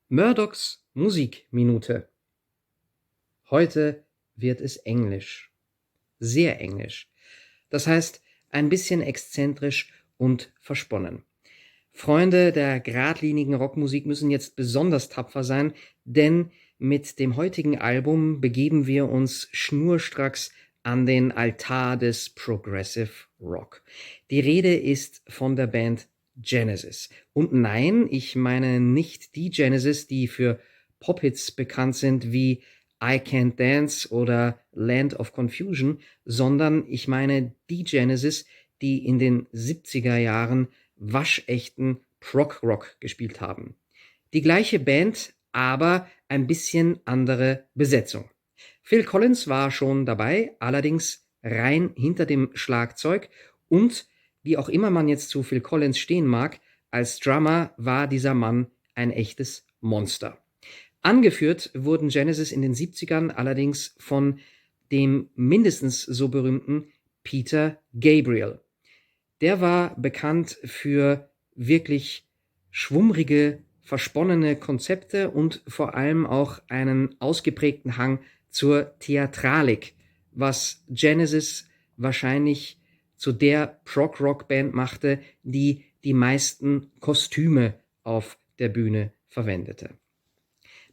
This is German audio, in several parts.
Murdochs Musikminute. Heute wird es englisch. Sehr englisch. Das heißt, ein bisschen exzentrisch und versponnen. Freunde der geradlinigen Rockmusik müssen jetzt besonders tapfer sein, denn mit dem heutigen Album begeben wir uns schnurstracks an den Altar des Progressive Rock. Die Rede ist von der Band Genesis. Und nein, ich meine nicht die Genesis, die für Pop-Hits bekannt sind wie I Can't Dance oder Land of Confusion, sondern ich meine die Genesis, die in den 70er Jahren waschechten Prog-Rock gespielt haben. Die gleiche Band, aber ein bisschen andere Besetzung. Phil Collins war schon dabei, allerdings rein hinter dem Schlagzeug und, wie auch immer man jetzt zu Phil Collins stehen mag, als Drummer war dieser Mann ein echtes Monster. Angeführt wurden Genesis in den 70ern allerdings von dem mindestens so berühmten Peter Gabriel. Der war bekannt für wirklich schwummrige, versponnene Konzepte und vor allem auch einen ausgeprägten Hang zur Theatralik, was Genesis wahrscheinlich zu der Prog-Rock-Band machte, die die meisten Kostüme auf der Bühne verwendete.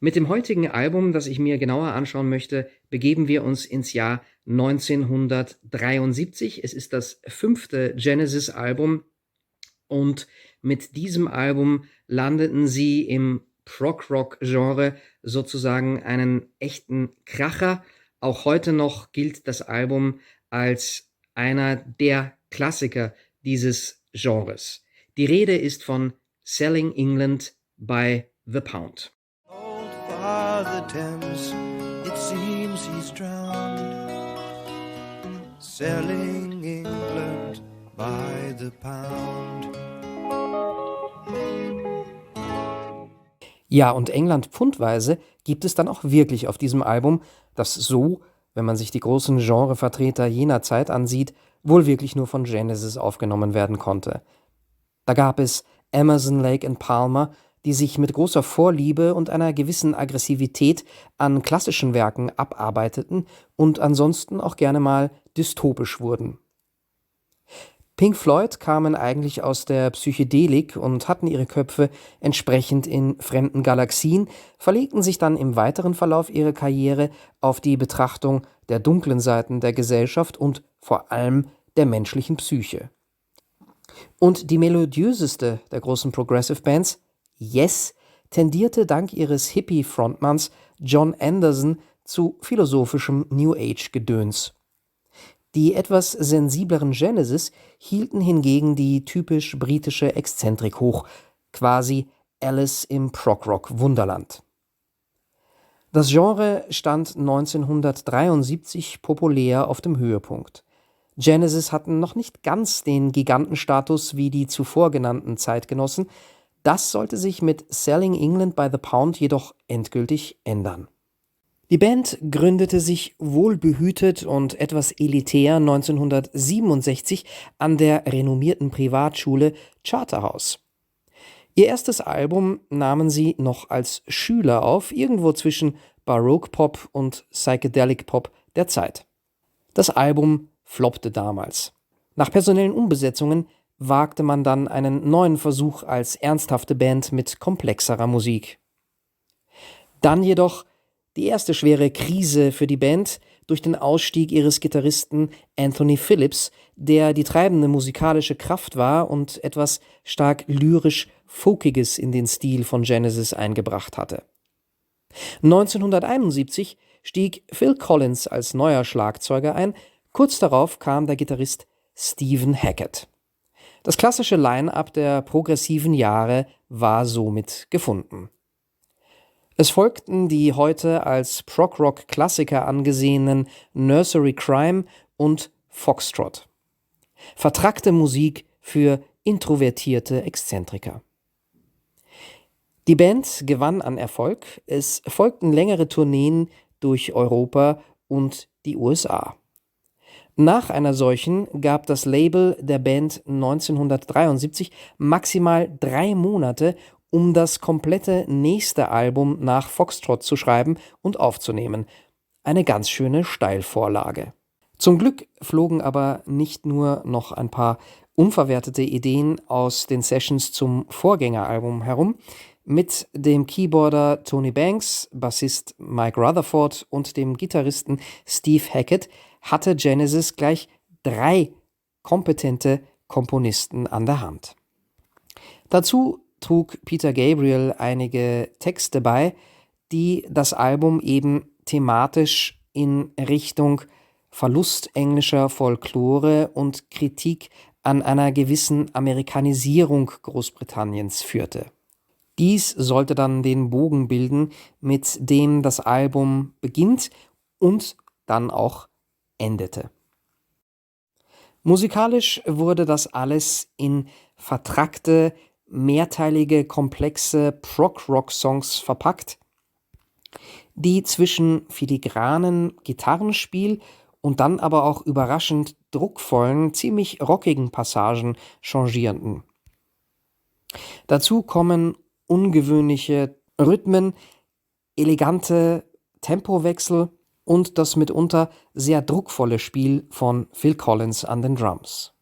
Mit dem heutigen Album, das ich mir genauer anschauen möchte, begeben wir uns ins Jahr 1973. Es ist das 5. Genesis-Album und mit diesem Album landeten sie im Prog-Rock-Genre sozusagen einen echten Kracher. Auch heute noch gilt das Album als einer der Klassiker dieses Genres. Die Rede ist von Selling England by the Pound. Old Father Thames, it seems he's drowned, selling England by the pound. Ja, und England pfundweise gibt es dann auch wirklich auf diesem Album, das so, wenn man sich die großen Genrevertreter jener Zeit ansieht, wohl wirklich nur von Genesis aufgenommen werden konnte. Da gab es Emerson, Lake and Palmer, die sich mit großer Vorliebe und einer gewissen Aggressivität an klassischen Werken abarbeiteten und ansonsten auch gerne mal dystopisch wurden. Pink Floyd kamen eigentlich aus der Psychedelik und hatten ihre Köpfe entsprechend in fremden Galaxien, verlegten sich dann im weiteren Verlauf ihrer Karriere auf die Betrachtung der dunklen Seiten der Gesellschaft und vor allem der menschlichen Psyche. Und die melodiöseste der großen Progressive Bands, Yes, tendierte dank ihres Hippie-Frontmanns John Anderson zu philosophischem New Age-Gedöns. Die etwas sensibleren Genesis hielten hingegen die typisch britische Exzentrik hoch, quasi Alice im Prog-Rock-Wunderland. Das Genre stand 1973 populär auf dem Höhepunkt. Genesis hatten noch nicht ganz den Gigantenstatus wie die zuvor genannten Zeitgenossen. Das sollte sich mit Selling England by the Pound jedoch endgültig ändern. Die Band gründete sich wohlbehütet und etwas elitär 1967 an der renommierten Privatschule Charterhouse. Ihr erstes Album nahmen sie noch als Schüler auf, irgendwo zwischen Baroque Pop und Psychedelic Pop der Zeit. Das Album floppte damals. Nach personellen Umbesetzungen wagte man dann einen neuen Versuch als ernsthafte Band mit komplexerer Musik. Dann jedoch die erste schwere Krise für die Band durch den Ausstieg ihres Gitarristen Anthony Phillips, der die treibende musikalische Kraft war und etwas stark lyrisch-folkiges in den Stil von Genesis eingebracht hatte. 1971 stieg Phil Collins als neuer Schlagzeuger ein, kurz darauf kam der Gitarrist Stephen Hackett. Das klassische Line-up der progressiven Jahre war somit gefunden. Es folgten die heute als Prog-Rock-Klassiker angesehenen Nursery Crime und Foxtrot. Vertrackte Musik für introvertierte Exzentriker. Die Band gewann an Erfolg, es folgten längere Tourneen durch Europa und die USA. Nach einer solchen gab das Label der Band 1973 maximal 3 Monate, um das komplette nächste Album nach Foxtrot zu schreiben und aufzunehmen. Eine ganz schöne Steilvorlage. Zum Glück flogen aber nicht nur noch ein paar unverwertete Ideen aus den Sessions zum Vorgängeralbum herum. Mit dem Keyboarder Tony Banks, Bassist Mike Rutherford und dem Gitarristen Steve Hackett hatte Genesis gleich 3 kompetente Komponisten an der Hand. Dazu trug Peter Gabriel einige Texte bei, die das Album eben thematisch in Richtung Verlust englischer Folklore und Kritik an einer gewissen Amerikanisierung Großbritanniens führte. Dies sollte dann den Bogen bilden, mit dem das Album beginnt und dann auch endete. Musikalisch wurde das alles in vertrackte, mehrteilige, komplexe Prog-Rock-Songs verpackt, die zwischen filigranen Gitarrenspiel und dann aber auch überraschend druckvollen, ziemlich rockigen Passagen changierten. Dazu kommen ungewöhnliche Rhythmen, elegante Tempowechsel und das mitunter sehr druckvolle Spiel von Phil Collins an den Drums.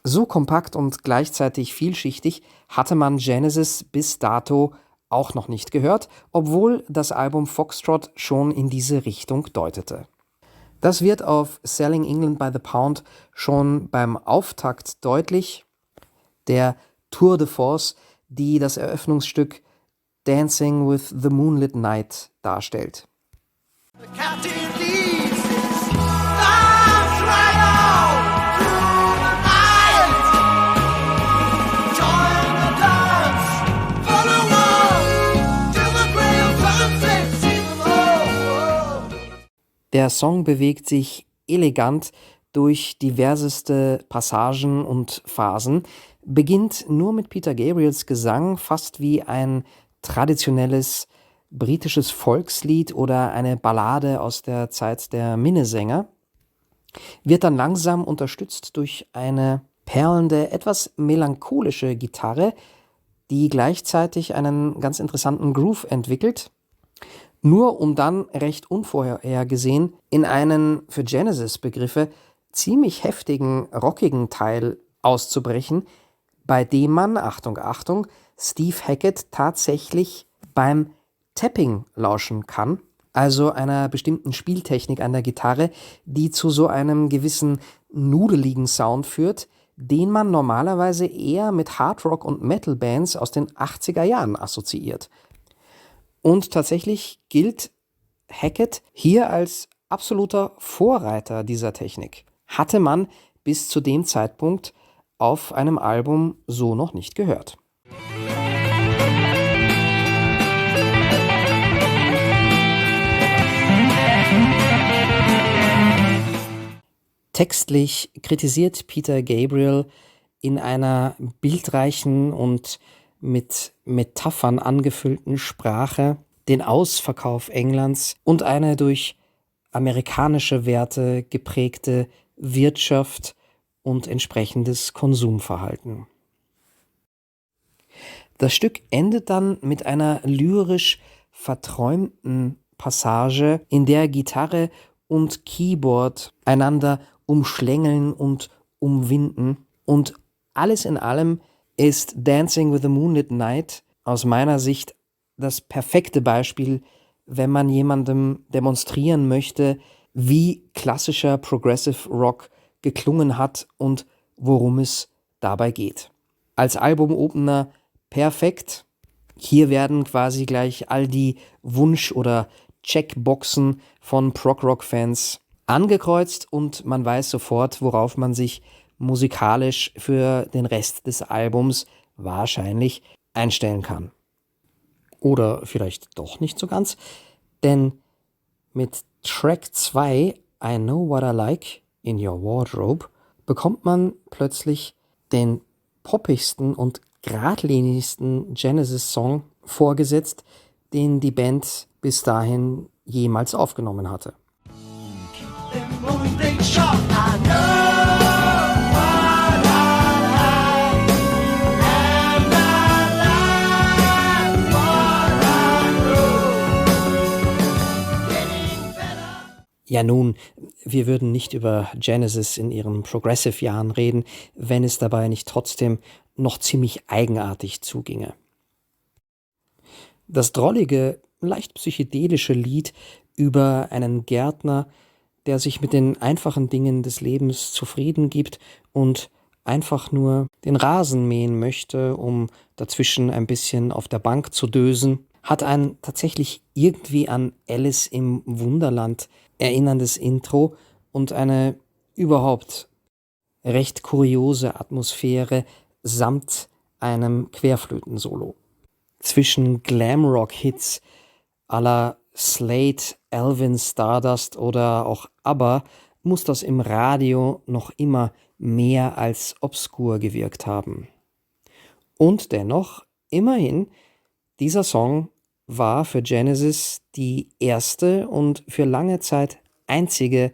So kompakt und gleichzeitig vielschichtig hatte man Genesis bis dato auch noch nicht gehört, obwohl das Album Foxtrot schon in diese Richtung deutete. Das wird auf Selling England by the Pound schon beim Auftakt deutlich, der Tour de Force, die das Eröffnungsstück Dancing with the Moonlit Night darstellt. The captain leads his arms right on through the night. Join the dance, follow on till the gray sunset sees the Der Song bewegt sich elegant durch diverseste Passagen und Phasen, beginnt nur mit Peter Gabriels Gesang, fast wie ein traditionelles britisches Volkslied oder eine Ballade aus der Zeit der Minnesänger, wird dann langsam unterstützt durch eine perlende, etwas melancholische Gitarre, die gleichzeitig einen ganz interessanten Groove entwickelt, nur um dann recht unvorhergesehen in einen für Genesis-Begriffe ziemlich heftigen, rockigen Teil auszubrechen, bei dem man, Achtung, Achtung, Steve Hackett tatsächlich beim Tapping lauschen kann, also einer bestimmten Spieltechnik an der Gitarre, die zu so einem gewissen nudeligen Sound führt, den man normalerweise eher mit Hardrock- und Metal-Bands aus den 80er Jahren assoziiert. Und tatsächlich gilt Hackett hier als absoluter Vorreiter dieser Technik. Hatte man bis zu dem Zeitpunkt auf einem Album so noch nicht gehört. Textlich kritisiert Peter Gabriel in einer bildreichen und mit Metaphern angefüllten Sprache den Ausverkauf Englands und eine durch amerikanische Werte geprägte Wirtschaft und entsprechendes Konsumverhalten. Das Stück endet dann mit einer lyrisch verträumten Passage, in der Gitarre und Keyboard einander umschlängeln und umwinden. Und alles in allem ist Dancing with the Moonlit Night aus meiner Sicht das perfekte Beispiel, wenn man jemandem demonstrieren möchte, wie klassischer Progressive Rock geklungen hat und worum es dabei geht. Als Albumopener perfekt. Hier werden quasi gleich all die Wunsch- oder Checkboxen von Prog-Rock-Fans angekreuzt und man weiß sofort, worauf man sich musikalisch für den Rest des Albums wahrscheinlich einstellen kann. Oder vielleicht doch nicht so ganz, denn mit Track 2, I Know What I Like in Your Wardrobe, bekommt man plötzlich den poppigsten und geradlinigsten Genesis-Song vorgesetzt, den die Band bis dahin jemals aufgenommen hatte. Ja nun, wir würden nicht über Genesis in ihren Progressive-Jahren reden, wenn es dabei nicht trotzdem noch ziemlich eigenartig zuginge. Das drollige, leicht psychedelische Lied über einen Gärtner, der sich mit den einfachen Dingen des Lebens zufrieden gibt und einfach nur den Rasen mähen möchte, um dazwischen ein bisschen auf der Bank zu dösen, hat ein tatsächlich irgendwie an Alice im Wunderland erinnerndes Intro und eine überhaupt recht kuriose Atmosphäre samt einem Querflötensolo. Zwischen Glamrock-Hits à la Slade, Alvin Stardust oder auch ABBA muss das im Radio noch immer mehr als obskur gewirkt haben. Und dennoch, immerhin, dieser Song war für Genesis die erste und für lange Zeit einzige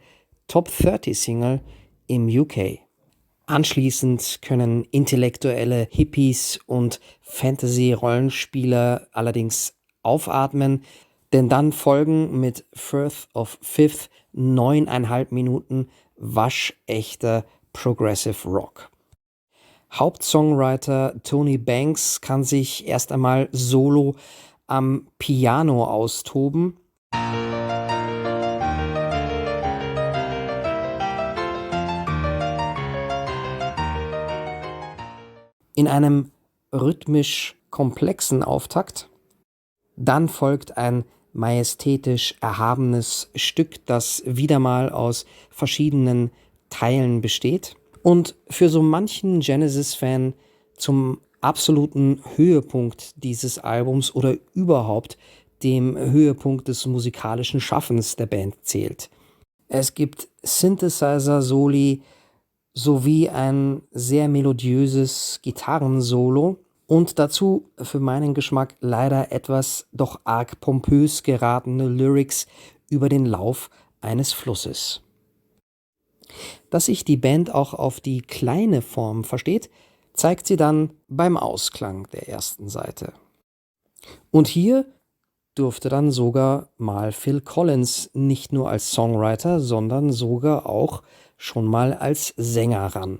Top-30-Single im UK. Anschließend können intellektuelle Hippies und Fantasy-Rollenspieler allerdings aufatmen, denn dann folgen mit Firth of Fifth 9,5 Minuten waschechter Progressive Rock. Hauptsongwriter Tony Banks kann sich erst einmal solo am Piano austoben. In einem rhythmisch komplexen Auftakt. Dann folgt ein majestätisch erhabenes Stück, das wieder mal aus verschiedenen Teilen besteht und für so manchen Genesis-Fan zum absoluten Höhepunkt dieses Albums oder überhaupt dem Höhepunkt des musikalischen Schaffens der Band zählt. Es gibt Synthesizer-Soli sowie ein sehr melodiöses Gitarrensolo und dazu für meinen Geschmack leider etwas doch arg pompös geratene Lyrics über den Lauf eines Flusses. Dass sich die Band auch auf die kleine Form versteht, zeigt sie dann beim Ausklang der ersten Seite. Und hier durfte dann sogar mal Phil Collins nicht nur als Songwriter, sondern sogar auch schon mal als Sänger ran.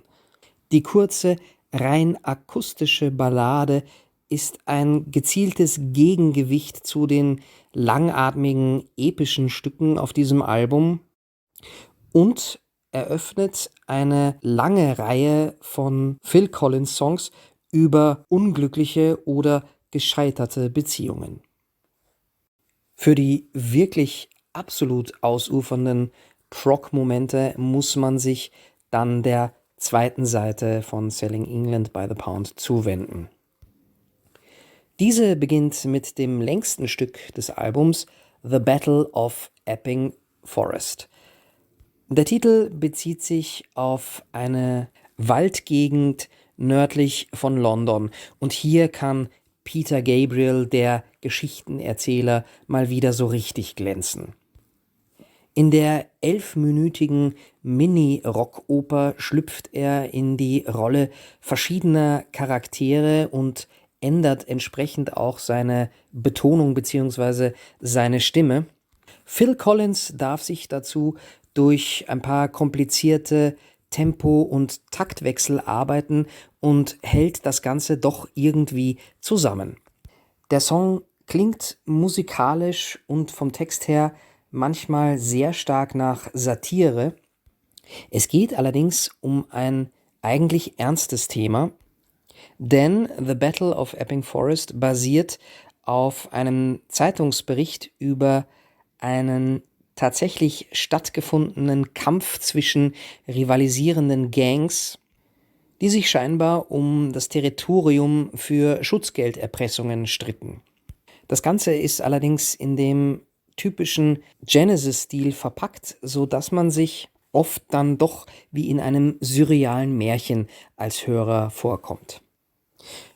Die kurze, rein akustische Ballade ist ein gezieltes Gegengewicht zu den langatmigen, epischen Stücken auf diesem Album und eröffnet eine lange Reihe von Phil Collins Songs über unglückliche oder gescheiterte Beziehungen. Für die wirklich absolut ausufernden Prog-Momente muss man sich dann der zweiten Seite von Selling England by the Pound zuwenden. Diese beginnt mit dem längsten Stück des Albums, The Battle of Epping Forest. Der Titel bezieht sich auf eine Waldgegend nördlich von London und hier kann Peter Gabriel, der Geschichtenerzähler, mal wieder so richtig glänzen. In der 11-minütigen Mini-Rockoper schlüpft er in die Rolle verschiedener Charaktere und ändert entsprechend auch seine Betonung bzw. seine Stimme. Phil Collins darf sich dazu durch ein paar komplizierte Tempo- und Taktwechsel arbeiten und hält das Ganze doch irgendwie zusammen. Der Song klingt musikalisch und vom Text her manchmal sehr stark nach Satire. Es geht allerdings um ein eigentlich ernstes Thema, denn The Battle of Epping Forest basiert auf einem Zeitungsbericht über einen tatsächlich stattgefundenen Kampf zwischen rivalisierenden Gangs, die sich scheinbar um das Territorium für Schutzgelderpressungen stritten. Das Ganze ist allerdings in dem typischen Genesis-Stil verpackt, sodass man sich oft dann doch wie in einem surrealen Märchen als Hörer vorkommt.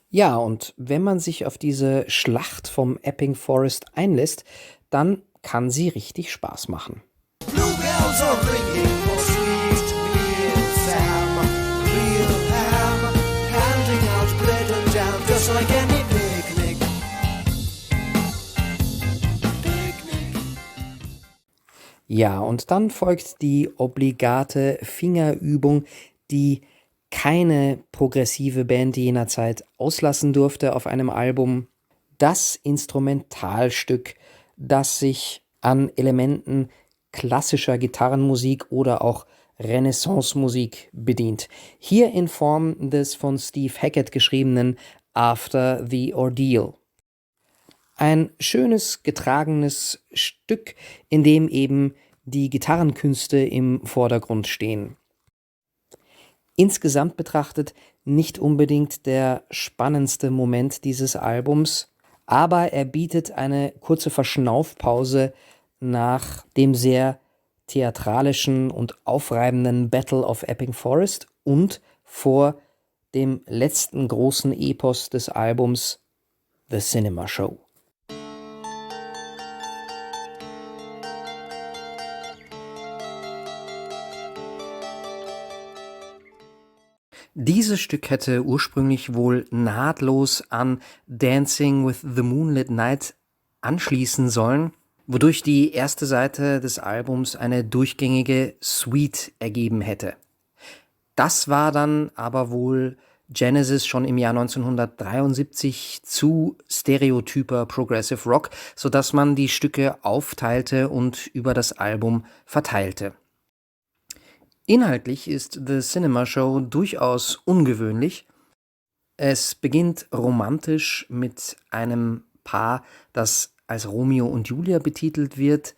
Ja, und wenn man sich auf diese Schlacht vom Epping Forest einlässt, dann kann sie richtig Spaß machen. Bluebells are ringing for sweet real Sam, real ham, handing out bread and jam just like any picnic. Ja, und dann folgt die obligate Fingerübung, die keine progressive Band jener Zeit auslassen durfte auf einem Album. Das Instrumentalstück, das sich an Elementen klassischer Gitarrenmusik oder auch Renaissance-Musik bedient. Hier in Form des von Steve Hackett geschriebenen After the Ordeal. Ein schönes, getragenes Stück, in dem eben die Gitarrenkünste im Vordergrund stehen. Insgesamt betrachtet nicht unbedingt der spannendste Moment dieses Albums, aber er bietet eine kurze Verschnaufpause nach dem sehr theatralischen und aufreibenden Battle of Epping Forest und vor dem letzten großen Epos des Albums, The Cinema Show. Dieses Stück hätte ursprünglich wohl nahtlos an Dancing with the Moonlit Night anschließen sollen, wodurch die erste Seite des Albums eine durchgängige Suite ergeben hätte. Das war dann aber wohl Genesis schon im Jahr 1973 zu stereotyper Progressive Rock, sodass man die Stücke aufteilte und über das Album verteilte. Inhaltlich ist The Cinema Show durchaus ungewöhnlich. Es beginnt romantisch mit einem Paar, das als Romeo und Julia betitelt wird,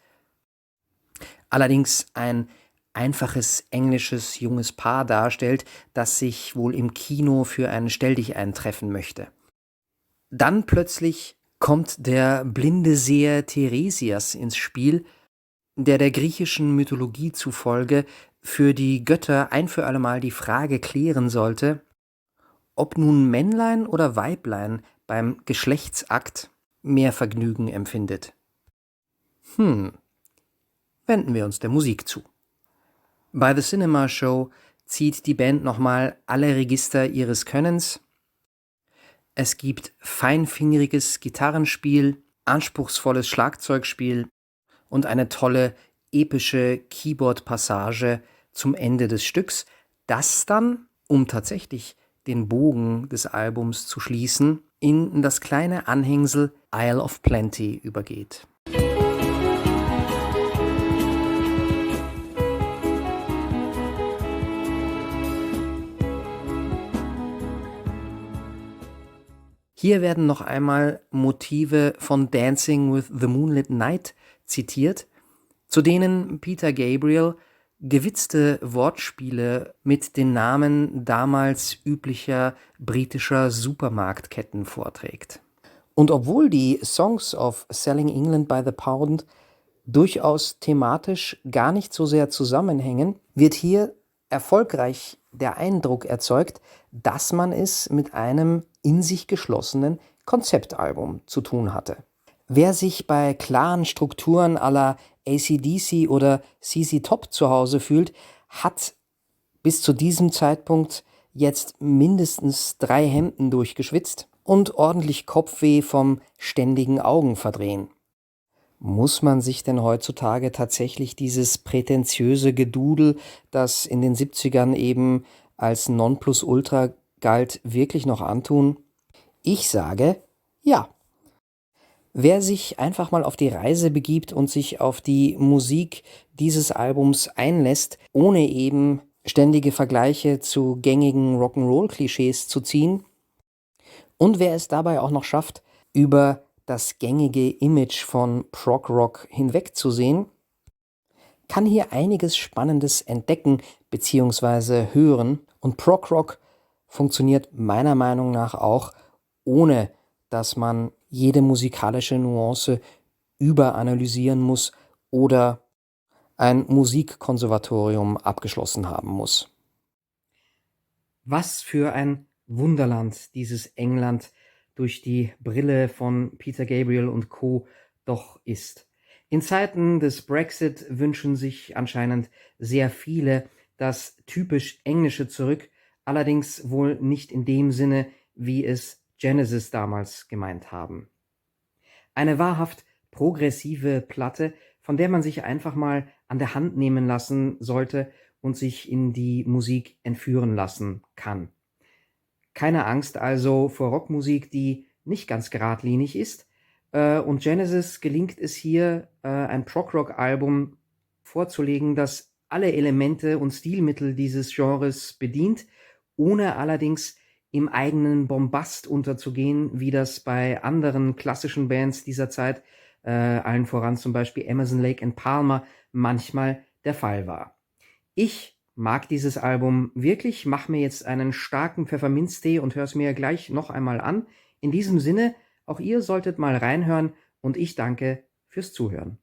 allerdings ein einfaches englisches junges Paar darstellt, das sich wohl im Kino für ein Stelldichein treffen möchte. Dann plötzlich kommt der blinde Seher Teiresias ins Spiel, der griechischen Mythologie zufolge für die Götter ein für allemal die Frage klären sollte, ob nun Männlein oder Weiblein beim Geschlechtsakt mehr Vergnügen empfindet. Wenden wir uns der Musik zu. Bei The Cinema Show zieht die Band nochmal alle Register ihres Könnens. Es gibt feinfingeriges Gitarrenspiel, anspruchsvolles Schlagzeugspiel und eine tolle, epische Keyboard-Passage zum Ende des Stücks, das dann, um tatsächlich den Bogen des Albums zu schließen, in das kleine Anhängsel Isle of Plenty übergeht. Hier werden noch einmal Motive von Dancing with the Moonlit Night zitiert, zu denen Peter Gabriel gewitzte Wortspiele mit den Namen damals üblicher britischer Supermarktketten vorträgt. Und obwohl die Songs of Selling England by the Pound durchaus thematisch gar nicht so sehr zusammenhängen, wird hier erfolgreich der Eindruck erzeugt, dass man es mit einem in sich geschlossenen Konzeptalbum zu tun hatte. Wer sich bei klaren Strukturen à la AC/DC oder ZZ Top zu Hause fühlt, hat bis zu diesem Zeitpunkt jetzt mindestens 3 Hemden durchgeschwitzt und ordentlich Kopfweh vom ständigen Augenverdrehen. Muss man sich denn heutzutage tatsächlich dieses prätentiöse Gedudel, das in den 70ern eben als Nonplusultra galt, wirklich noch antun? Ich sage ja. Wer sich einfach mal auf die Reise begibt und sich auf die Musik dieses Albums einlässt, ohne eben ständige Vergleiche zu gängigen Rock'n'Roll-Klischees zu ziehen, und wer es dabei auch noch schafft, über das gängige Image von Prog-Rock hinwegzusehen, kann hier einiges Spannendes entdecken bzw. hören, und Prog-Rock funktioniert meiner Meinung nach auch, ohne dass man jede musikalische Nuance überanalysieren muss oder ein Musikkonservatorium abgeschlossen haben muss. Was für ein Wunderland dieses England durch die Brille von Peter Gabriel und Co. doch ist. In Zeiten des Brexit wünschen sich anscheinend sehr viele das typisch Englische zurück, allerdings wohl nicht in dem Sinne, wie es Genesis damals gemeint haben. Eine wahrhaft progressive Platte, von der man sich einfach mal an der Hand nehmen lassen sollte und sich in die Musik entführen lassen kann. Keine Angst also vor Rockmusik, die nicht ganz geradlinig ist. Und Genesis gelingt es hier, ein Prog-Rock-Album vorzulegen, das alle Elemente und Stilmittel dieses Genres bedient, ohne allerdings im eigenen Bombast unterzugehen, wie das bei anderen klassischen Bands dieser Zeit, allen voran zum Beispiel Emerson, Lake and Palmer, manchmal der Fall war. Ich mag dieses Album wirklich, mache mir jetzt einen starken Pfefferminztee und höre es mir gleich noch einmal an. In diesem Sinne, auch ihr solltet mal reinhören und ich danke fürs Zuhören.